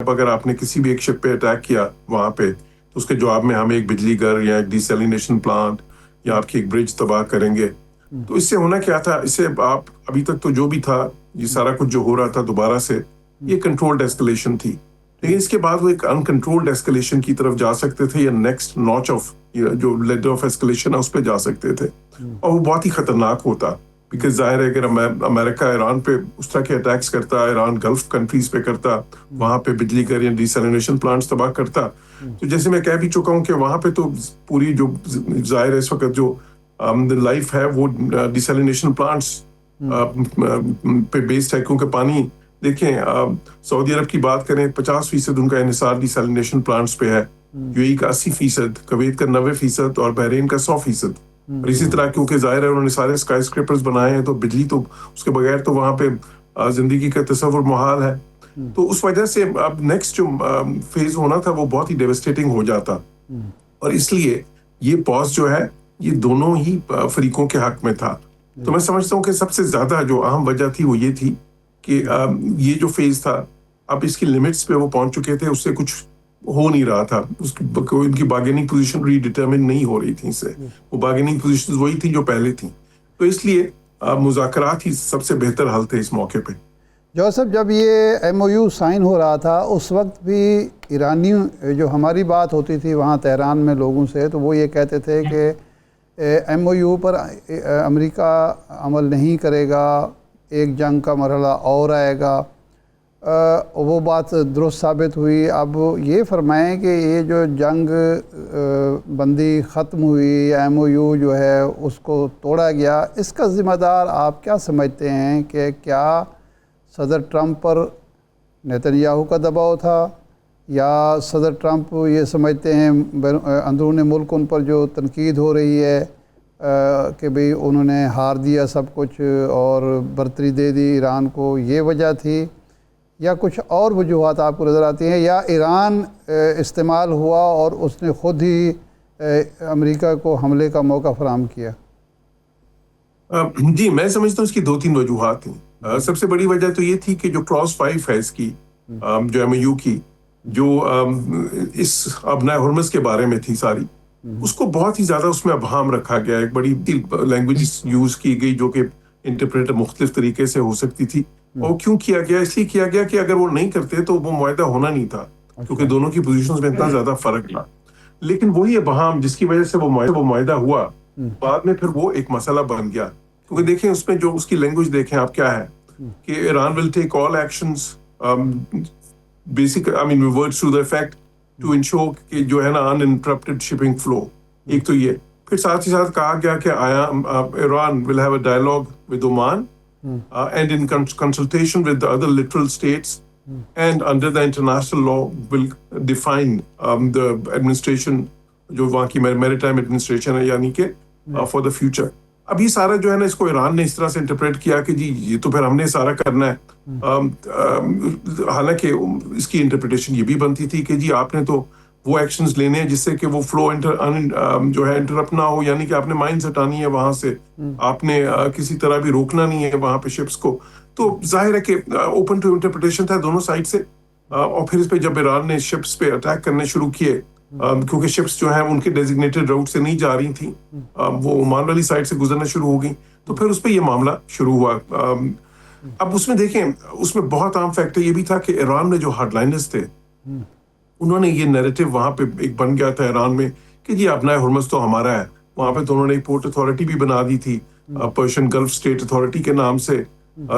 اگر آپ نے کسی بھی ایک شپ پہ اٹیک کیا وہاں پہ تو اس کے جواب میں ہم ایک بجلی گھر یا ایک ڈیسیلینیشن پلانٹ یا آپ کی ایک برج تباہ کریں گے. تو اس سے ہونا کیا تھا, اس سے آپ ابھی تک تو جو بھی تھا یہ سارا کچھ جو ہو رہا تھا دوبارہ سے یہ کنٹرولڈ ایسکلیشن تھی, لیکن اس کے بعد وہ ایک انکنٹرولڈ ایسکلیشن کی طرف جا سکتے تھے یا نیکسٹ ناچ آف جو لیڈر آف ایسکلیشن ہے اس پہ جا سکتے تھے, اور وہ بہت ہی خطرناک ہوتا. بیکاز ظاہر ہے اگر امریکہ ایران پہ اس طرح کے اٹیکس کرتا, ایران گلف کنٹریز پہ کرتا, وہاں پہ بجلی گھر یا ڈیسیلینیشن پلانٹس تباہ کرتا, تو جیسے میں کہہ بھی چکا ہوں کہ وہاں پہ تو پوری جو ظاہر ہے اس وقت جو لائف ہے وہ ڈیسیلینیشن پلانٹس پہ بیسڈ ہے, کیونکہ پانی دیکھیں سعودی عرب کی بات کریں 50% ان کا انحصار ڈیسیلینیشن پلانٹس پہ ہے, یو اے کا 80%, کویت کا 90% اور بحرین کا 100%. اور اسی طرح کیونکہ ظاہر ہے انہوں نے سارے اسکائی اسکریپرز بنائے ہیں تو بجلی تو اس کے بغیر تو وہاں پہ زندگی کا تصور محال ہے. تو اس وجہ سے اب نیکسٹ جو فیز ہونا تھا وہ بہت ہی ڈیوسٹیٹنگ ہو جاتا, اور اس لیے یہ پاز جو ہے یہ دونوں ہی فریقوں کے حق میں تھا. تو میں سمجھتا ہوں کہ سب سے زیادہ جو اہم وجہ تھی وہ یہ تھی کہ یہ جو فیز تھا اب اس کی لمٹس پہ وہ پہنچ چکے تھے, اس سے کچھ ہو نہیں رہا تھا, ان کی بارگیننگ پوزیشن ری ڈیٹرمن نہیں ہو رہی تھی, اس سے وہ بارگیننگ پوزیشن وہی تھی جو پہلے تھیں. تو اس لیے مذاکرات ہی سب سے بہتر حل تھے اس موقع پہ. جوزف, جب یہ ایم او یو سائن ہو رہا تھا اس وقت بھی ایرانی جو ہماری بات ہوتی تھی وہاں تہران میں لوگوں سے, تو وہ یہ کہتے تھے کہ ایم او یو پر امریکہ عمل نہیں کرے گا, ایک جنگ کا مرحلہ اور آئے گا. وہ بات درست ثابت ہوئی. اب یہ فرمائیں کہ یہ جو جنگ بندی ختم ہوئی, ایم او یو جو ہے اس کو توڑا گیا, اس کا ذمہ دار آپ کیا سمجھتے ہیں؟ کہ کیا صدر ٹرمپ پر نیتن یاہو کا دباؤ تھا, یا صدر ٹرمپ یہ سمجھتے ہیں اندرون ملک ان پر جو تنقید ہو رہی ہے کہ بھئی انہوں نے ہار دیا سب کچھ اور برتری دے دی ایران کو, یہ وجہ تھی, یا کچھ اور وجوہات آپ کو نظر آتی ہیں, یا ایران استعمال ہوا اور اس نے خود ہی امریکہ کو حملے کا موقع فراہم کیا؟ جی میں سمجھتا ہوں اس کی 2-3 وجوہات ہیں. سب سے بڑی وجہ تو یہ تھی کہ جو کلاس 5 ہے اس کی, جو ایم او یو کی, جو اس ابنائے ہرمز کے بارے میں تھی ساری, اس کو بہت ہی زیادہ اس میں ابہام رکھا گیا. ایک بڑی لینگویج یوز کی گئی جو کہ انٹرپریٹ مختلف طریقے سے ہو سکتی تھی. اور کیوں کیا گیا؟ اس لیے کیا گیا کہ اگر وہ نہیں کرتے تو وہ معاہدہ ہونا نہیں تھا, کیونکہ دونوں کی پوزیشنز میں اتنا زیادہ فرق تھا. لیکن وہی ابہام جس کی وجہ سے وہ معاہدہ ہوا, بعد میں پھر وہ ایک مسئلہ بن گیا. کیونکہ دیکھیں اس میں جو اس کی لینگویج دیکھیں آپ کیا ہے کہ Iran will take all actions basic I mean words to the effect to ensure کہ جو ہے نا uninterrupted shipping flow. ایک تو یہ, پھر ساتھ ہی ساتھ کہا گیا کہ Iran will have a dialogue with Oman and in consultation with the other littoral states and under the international law will define the administration جو وہاں کی maritime administration ہے یعنی کہ for the future. اب یہ سارا جو ہے نا اس کو ایران نے اس طرح سے انٹرپریٹ کیا کہ جی یہ تو پھر ہم نے سارا کرنا ہے. حالانکہ اس کی انٹرپریٹیشن یہ بھی بنتی تھی کہ جی آپ نے تو وہ ایکشنز لینے ہیں جس سے کہ وہ فلو جو ہے انٹرپٹ نہ ہو, یعنی کہ آپ نے مائنز ہٹانی ہے وہاں سے, آپ نے کسی طرح بھی روکنا نہیں ہے وہاں پہ شپس کو. تو ظاہر ہے کہ اوپن ٹو انٹرپریٹیشن تھا دونوں سائڈ سے. اور پھر اس پہ جب ایران نے شپس پہ اٹیک کرنے شروع کیے, کیونکہ شپس جو ہیں ان کے ڈیزگنیٹڈ روٹ سے نہیں جا رہی تھیں, وہ عمان والی سائڈ سے گزرنا شروع ہو گئیں, تو پھر اس پہ یہ معاملہ شروع ہوا. اب اس میں دیکھیں اس میں بہت عام فیکٹر یہ بھی تھا کہ ایران میں جو ہارڈ لائنرز تھے انہوں نے یہ نیریٹو وہاں پہ ایک بن گیا تھا ایران میں کہ جی ابنائے ہرمز تو ہمارا ہے. وہاں پہ تو انہوں نے ایک پورٹ اتھارٹی بھی بنا دی تھی پرشین گلف اسٹیٹ اتھارٹی کے نام سے.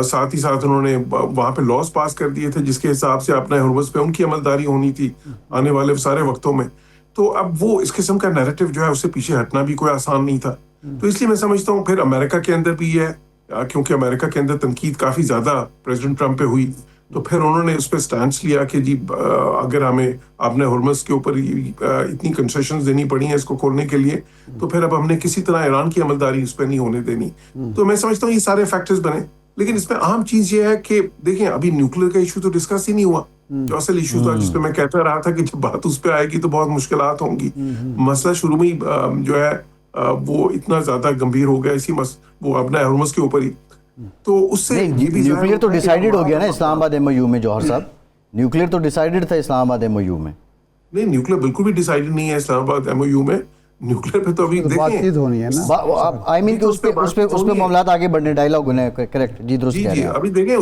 ساتھ ہی ساتھ انہوں نے وہاں پہ لاز پاس کر دیے تھے جس کے حساب سے اپنا ہرمز پہ ان کی عملداری ہونی تھی آنے والے سارے وقتوں میں. تو اب وہ اس قسم کا نیریٹو جو ہے اس سے پیچھے ہٹنا بھی کوئی آسان نہیں تھا. تو اس لیے میں سمجھتا ہوں پھر امریکہ کے اندر بھی یہ ہے, کیونکہ امریکہ کے اندر تنقید کافی زیادہ پریزیڈنٹ ٹرمپ پہ ہوئی, تو پھر انہوں نے اس پہ سٹانس لیا کہ جی اگر ہمیں اپنے ہرمز کے اوپر اتنی کنسیشنز دینی پڑی ہیں اس کو کھولنے کے لیے, تو پھر اب ہم نے کسی طرح ایران کی عملداری اس پہ نہیں ہونے دینی. تو میں سمجھتا ہوں یہ سارے فیکٹرز بنے. لیکن اس میں اہم چیز یہ ہے کہ دیکھیں ابھی نیوکلیر کا ایشو تو ڈسکس ہی نہیں ہوا, جو اصل ایشو تھا جس پہ میں کہتا رہا تھا کہ جب بات اس پہ آئے گی تو بہت مشکلات ہوں گی. مسئلہ شروع میں جو ہے وہ اتنا زیادہ گمبھیر ہو گیا اسی وہ اپنا ہرمز کے اوپر ہی. تو اس سے یہ بھی نیوکلیر تو ڈیسائیڈڈ ہو گیا نا اسلام آباد ایم او یو میں, جوہر صاحب نیوکلیئر تو ڈیسائیڈڈ تھا اسلام آباد ایم او یو میں. نہیں نیوکلیئر بالکل بھی ڈیسائیڈ نہیں ہے اسلام آباد ایم او یو میں. نیوکلیئر پہ تو ابھی بات چیت دیکھیں ہونی ہے نا. آئی مین کہ اس پہ معاملات آگے بڑھنے, ڈائیلاگ ہونے. کریکٹ, جی درست کہہ رہے ہیں. ابھی دیکھیں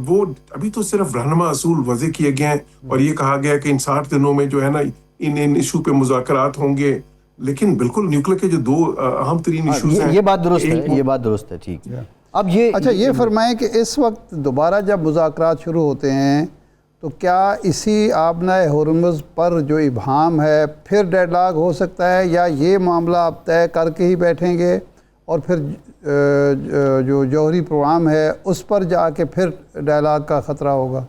وہ ابھی تو صرف رہنما اصول وضع کیے گئے ہیں اور یہ کہا گیا کہ ان 60 دنوں میں جو ہے نا ان ایشو پہ مذاکرات ہوں گے, لیکن بالکل نیوکلیئر کے جو 2 اہم ترین ایشوز ہیں. یہ بات درست ہے, یہ بات درست ہے. ٹھیک. اب یہ فرمائیں کہ اس وقت دوبارہ جب مذاکرات شروع ہوتے ہیں تو کیا اسی آبنائے ہرمز پر جو ابہام ہے پھر ڈیڈ لاک ہو سکتا ہے, یا یہ معاملہ آپ طے کر کے ہی بیٹھیں گے اور پھر جو جوہری پروگرام ہے اس پر جا کے پھر ڈائلاگ کا خطرہ ہوگا,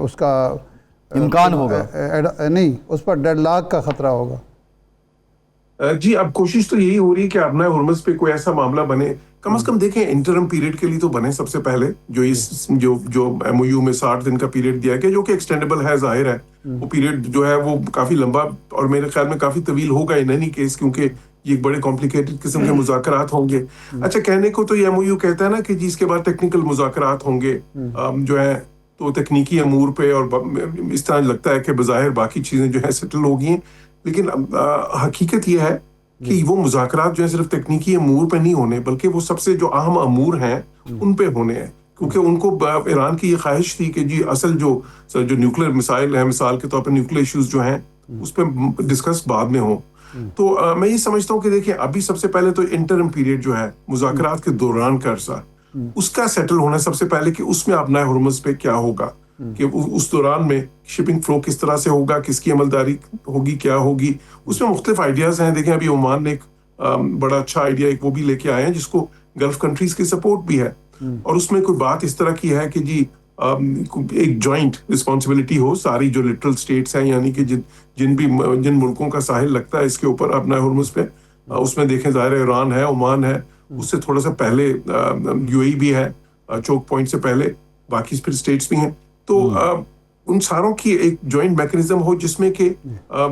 اس کا امکان ہوگا؟ نہیں, اس پر ڈیڈ لاک کا خطرہ ہوگا. جی اب کوشش تو یہی ہو رہی ہے کہ آبنائے ہرمز پہ کوئی ایسا معاملہ بنے, کم از کم دیکھیں انٹرم پیریڈ کے لیے تو بنے سب سے پہلے, جو ایم او یو میں 60 دن کا پیریڈ دیا گیا جو کہ ایکسٹینڈیبل ہے, ظاہر ہے وہ پیریڈ جو ہے وہ کافی لمبا اور میرے خیال میں کافی طویل ہوگا ان اینی کیس, کیونکہ یہ ایک بڑے کمپلیکیٹڈ قسم کے مذاکرات ہوں گے. اچھا کہنے کو تو یہ ایم او یو کہتا ہے نا کہ جی اس کے بعد ٹیکنیکل مذاکرات ہوں گے جو ہے, تو تکنیکی امور پہ اور اس طرح لگتا ہے کہ بظاہر باقی چیزیں جو ہے سیٹل ہو گئی ہیں, لیکن حقیقت یہ ہے کہ وہ مذاکرات جو ہے صرف تکنیکی امور پہ نہیں ہونے بلکہ وہ سب سے جو اہم امور ہیں ان پہ ہونے ہیں, کیونکہ ان کو ایران کی یہ خواہش تھی کہ جی اصل جو نیوکلیئر مسائل ہیں, مثال کے طور پر نیوکلیئر ایشوز جو ہیں اس پہ ڈسکس بعد میں ہوں. تو میں یہ سمجھتا ہوں کہ دیکھیں ابھی سب سے پہلے تو انٹرم پیریڈ جو ہے مذاکرات کے دوران کا عرصہ, اس کا سیٹل ہونا سب سے پہلے کہ اس میں آبنائے ہرمز پہ کیا ہوگا, کہ اس دوران میں شپنگ فلو کس طرح سے ہوگا, کس کی عملداری ہوگی, کیا ہوگی. اس میں مختلف آئیڈیاز ہیں. دیکھیں ابھی عمان نے ایک بڑا اچھا آئیڈیا ایک وہ بھی لے کے آئے ہیں جس کو گلف کنٹریز کی سپورٹ بھی ہے, اور اس میں کوئی بات اس طرح کی ہے کہ جی ایک جوائنٹ رسپانسبلٹی ہو ساری جو لٹرل سٹیٹس ہیں, یعنی کہ جن ملکوں کا ساحل لگتا ہے اس کے اوپر آبنائے ہرمز پہ, اس میں دیکھیں ظاہر ایران ہے, عمان ہے, اس سے تھوڑا سا پہلے یو اے ای بھی ہے, چوک پوائنٹ سے پہلے باقی پھر اسٹیٹس بھی ہیں. تو ان ساروں کی ایک جوائنٹ میکنزم ہو جس میں کہ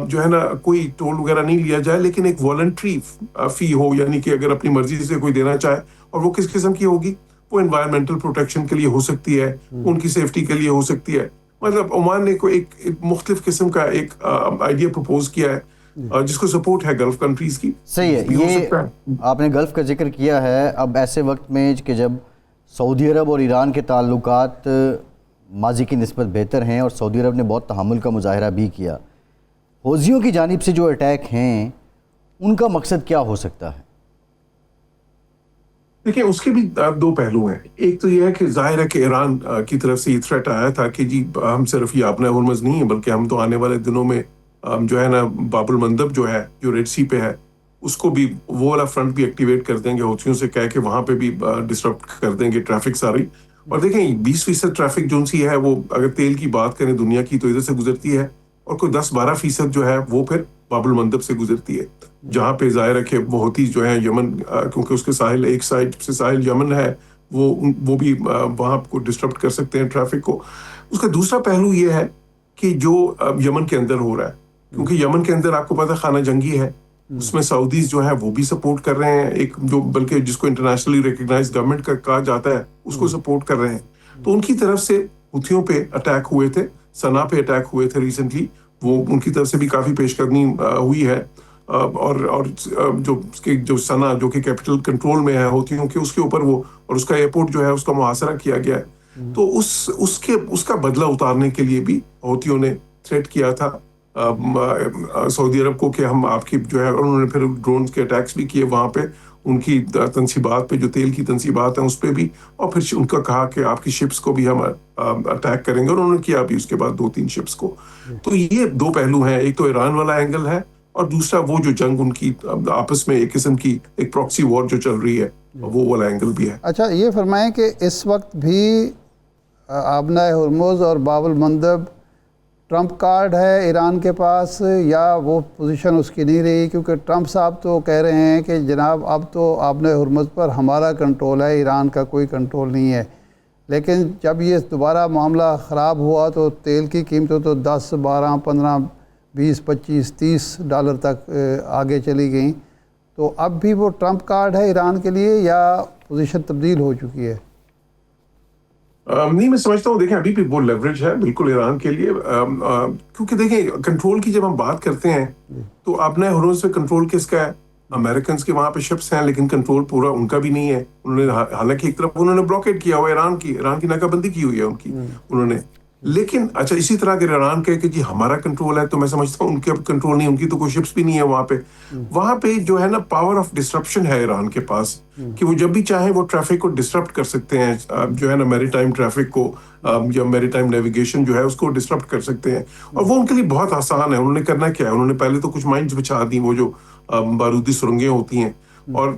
جو ہے نا کوئی ٹول وغیرہ نہیں لیا جائے, لیکن ایک والنٹری فی ہو, یعنی کہ اگر اپنی مرضی سے کوئی دینا چاہے, اور وہ کس قسم کی ہوگی, وہ انوائرمنٹل پروٹیکشن کے لیے ہو سکتی ہے, ان کی سیفٹی کے لیے ہو سکتی ہے. مطلب عمان نے کوئی ایک مختلف قسم کا ایک آئیڈیا پروپوز کیا ہے جس کو سپورٹ ہے گلف کنٹریز کی. صحیح ہے, یہ آپ نے گلف کا ذکر کیا ہے. اب ایسے وقت میں کہ جب سعودی عرب اور ایران کے تعلقات ماضی کی نسبت بہتر ہیں اور سعودی عرب نے بہت تحمل کا مظاہرہ بھی کیا, حوثیوں کی جانب سے جو اٹیک ہیں ان کا مقصد کیا ہو سکتا ہے؟ دیکھیں اس کے بھی 2 پہلو ہیں. ایک تو یہ ہے کہ ظاہر ہے کہ ایران کی طرف سے یہ تھریٹ آیا تھا کہ جی ہم صرف یہ آبنائے ہرمز نہیں ہے بلکہ ہم تو آنے والے دنوں میں جو ہے نا باب المندب جو ہے جو ریڈ سی پہ ہے اس کو بھی وہ والا فرنٹ بھی ایکٹیویٹ کر دیں گے, حوثیوں سے کہہ کے وہاں پہ بھی ڈسٹرپٹ کر دیں گے ٹریفک ساری. اور دیکھیں 20% ٹریفک جو سی ہے وہ اگر تیل کی بات کریں دنیا کی تو ادھر سے گزرتی ہے, اور کوئی 10-12% جو ہے وہ پھر باب المندب سے گزرتی ہے, جہاں پہ ظاہر ہے کہ وہ ہوتی جو ہے یمن, کیونکہ اس کے ساحل ایک سائڈ سے ساحل یمن ہے, وہ بھی وہاں کو ڈسٹرپٹ کر سکتے ہیں ٹریفک کو. اس کا دوسرا پہلو یہ ہے کہ جو یمن کے اندر ہو رہا ہے, کیونکہ یمن کے اندر آپ کو پتہ خانہ جنگی ہے, اس میں سعودیز جو ہیں وہ بھی سپورٹ کر رہے ہیں, ایک جو بلکہ جس کو انٹرنیشنلی ریکگنائز گورنمنٹ کا کہا جاتا ہے اس کو سپورٹ کر رہے ہیں. تو ان کی طرف سے حوثیوں پہ اٹیک ہوئے تھے, صنعاء پہ اٹیک ہوئے تھے ریسنٹلی, وہ ان کی طرف سے بھی کافی پیش قدمی ہوئی ہے, اور جو صنعاء جو کہ کیپٹل کنٹرول میں ہے حوثیوں کے, اس کے اوپر وہ اور اس کا ایئرپورٹ جو ہے اس کا محاصرہ کیا گیا ہے. تو اس کا بدلہ اتارنے کے لیے بھی حوثیوں نے تھریٹ کیا تھا سعودی عرب کو کہ ہم آپ کی جو ہے, انہوں نے پھر ڈرونز کے اٹیکس بھی کیے وہاں پہ, ان کی تنصیبات پہ جو تیل کی تنصیبات ہیں اس پہ بھی, اور پھر ان کا کہا کہ آپ کی شپس کو بھی ہم اٹیک کریں گے, اور انہوں نے کیا بھی اس کے بعد 2-3 شپس کو. تو یہ 2 پہلو ہیں, ایک تو ایران والا اینگل ہے اور دوسرا وہ جو جنگ ان کی آپس میں ایک قسم کی ایک پراکسی وار جو چل رہی ہے وہ والا اینگل بھی ہے. اچھا یہ فرمائیں کہ اس وقت بھی آبنائے ہرمز اور باب المندب ٹرمپ کارڈ ہے ایران کے پاس, یا وہ پوزیشن اس کی نہیں رہی؟ کیونکہ ٹرمپ صاحب تو کہہ رہے ہیں کہ جناب اب تو آبنائے ہرمز پر ہمارا کنٹرول ہے, ایران کا کوئی کنٹرول نہیں ہے. لیکن جب یہ دوبارہ معاملہ خراب ہوا تو تیل کی قیمتیں تو 10, 12, 15, 20, 25, 30 ڈالر تک آگے چلی گئیں. تو اب بھی وہ ٹرمپ کارڈ ہے ایران کے لیے یا پوزیشن تبدیل ہو چکی ہے؟ نہیں, میں سمجھتا ہوں دیکھیں ابھی بھی وہ لیوریج ہے بالکل ایران کے لیے, کیونکہ دیکھیں کنٹرول کی جب ہم بات کرتے ہیں تو اپنے ہرمز پہ کنٹرول کس کا ہے؟ امریکنز کے وہاں پہ شپس ہیں, لیکن کنٹرول پورا ان کا بھی نہیں ہے. انہوں نے حالانکہ ایک طرف انہوں نے بلاکیڈ کیا ہوا ایران کی ناکہ بندی کی ہوئی ہے ان کی انہوں نے, لیکن اچھا اسی طرح اگر ایران کہے کہ جی ہمارا کنٹرول ہے, تو میں سمجھتا ہوں ان کے اب کنٹرول نہیں, ان کی تو کوئی شپس بھی نہیں ہے وہاں پہ جو ہے نا پاور آف ڈسرپشن ہے ایران کے پاس, کہ وہ جب بھی چاہیں وہ ٹریفک کو ڈسرپٹ کر سکتے ہیں, جو ہے نا میری ٹائم ٹریفک کو یا میری ٹائم نیویگیشن جو ہے اس کو ڈسرپٹ کر سکتے ہیں. اور وہ ان کے لیے بہت آسان ہے. انہوں نے کرنا کیا ہے, انہوں نے پہلے تو کچھ مائنز بچھا دی, وہ جو بارودی سرنگیں ہوتی ہیں, اور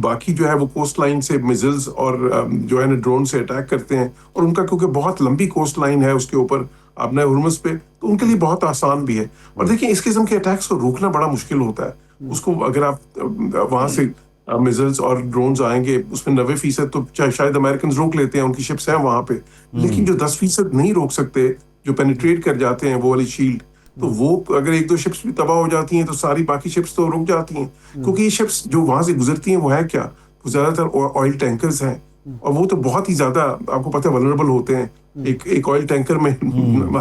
باقی جو ہے وہ کوسٹ لائن سے میزلز اور جو ہے نا ڈرون سے اٹیک کرتے ہیں, اور ان کا کیونکہ بہت لمبی کوسٹ لائن ہے اس کے اوپر اپنے ہرمز پہ, تو ان کے لیے بہت آسان بھی ہے. اور دیکھیں اس قسم کے اٹیکس کو روکنا بڑا مشکل ہوتا ہے. اس کو اگر آپ وہاں سے میزلز اور ڈرونز آئیں گے, اس میں 90% تو شاید امریکنز روک لیتے ہیں, ان کی شپس ہیں وہاں پہ, لیکن جو 10% نہیں روک سکتے, جو پینیٹریٹ کر جاتے ہیں وہ والی شیلڈ, تو وہ اگر ایک دو شپس بھی تباہ ہو جاتی ہیں تو ساری باقی شپس تو رک جاتی ہیں. کیونکہ یہ شپس جو وہاں سے گزرتی ہیں وہ ہے کیا, وہ زیادہ تر آئل ٹینکرز ہیں, اور وہ تو بہت ہی زیادہ آپ کو پتہ ہے ولنریبل ہوتے ہیں. ایک آئل ٹینکر میں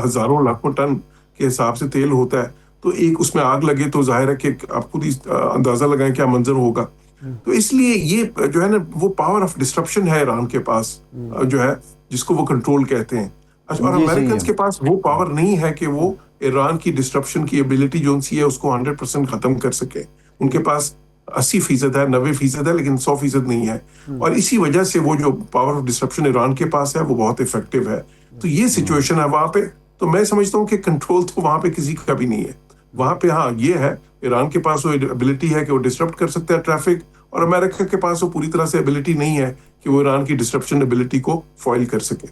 ہزاروں لاکھوں ٹن کے حساب سے تیل ہوتا ہے, تو ایک اس میں آگ لگے تو ظاہر ہے کہ آپ خود ہی اندازہ لگائیں کیا منظر ہوگا. تو اس لیے یہ جو ہے نا وہ پاور آف ڈسٹرپشن ہے ایران کے پاس, جو ہے جس کو وہ کنٹرول کہتے ہیں. اور امریکنز کے پاس وہ پاور نہیں ہے کہ وہ ایران کی ڈسٹرپشن کی ایبلٹی جو سی ہے اس کو 100% ختم کر سکے. ان کے پاس 80% ہے, 90% ہے, لیکن 100% نہیں ہے. اور اسی وجہ سے وہ جو پاور آف ڈسٹرپشن ایران کے پاس ہے وہ بہت افیکٹو ہے. تو یہ سچویشن ہے وہاں پہ. تو میں سمجھتا ہوں کہ کنٹرول تو وہاں پہ کسی کا بھی نہیں ہے وہاں پہ. ہاں یہ ہے ایران کے پاس وہ ایبلٹی ہے کہ وہ ڈسٹرپٹ کر سکتا ہے ٹریفک, اور امریکہ کے پاس وہ پوری طرح سے ایبلٹی نہیں ہے کہ وہ ایران کی ڈسٹرپشن ایبلٹی کو فوائل کر سکے.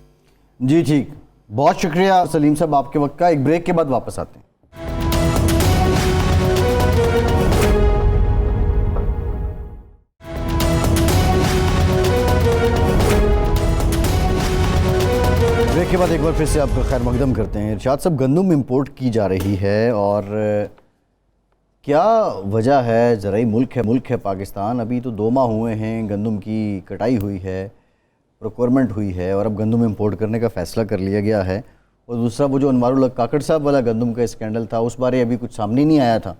جی ٹھیک, بہت شکریہ سلیم صاحب آپ کے وقت کا. ایک بریک کے بعد واپس آتے ہیں. بریک کے بعد ایک بار پھر سے آپ کا خیر مقدم کرتے ہیں. ارشاد صاحب, گندم امپورٹ کی جا رہی ہے, اور کیا وجہ ہے؟ زرعی ملک ہے پاکستان, ابھی تو 2 ماہ ہوئے ہیں, گندم کی کٹائی ہوئی ہے, پروکیورمنٹ ہوئی ہے, اور اب گندم امپورٹ کرنے کا فیصلہ کر لیا گیا ہے. اور دوسرا وہ جو انوار الحق کاکڑ صاحب والا گندم کا اسکینڈل تھا, اس بارے ابھی کچھ سامنے نہیں آیا تھا.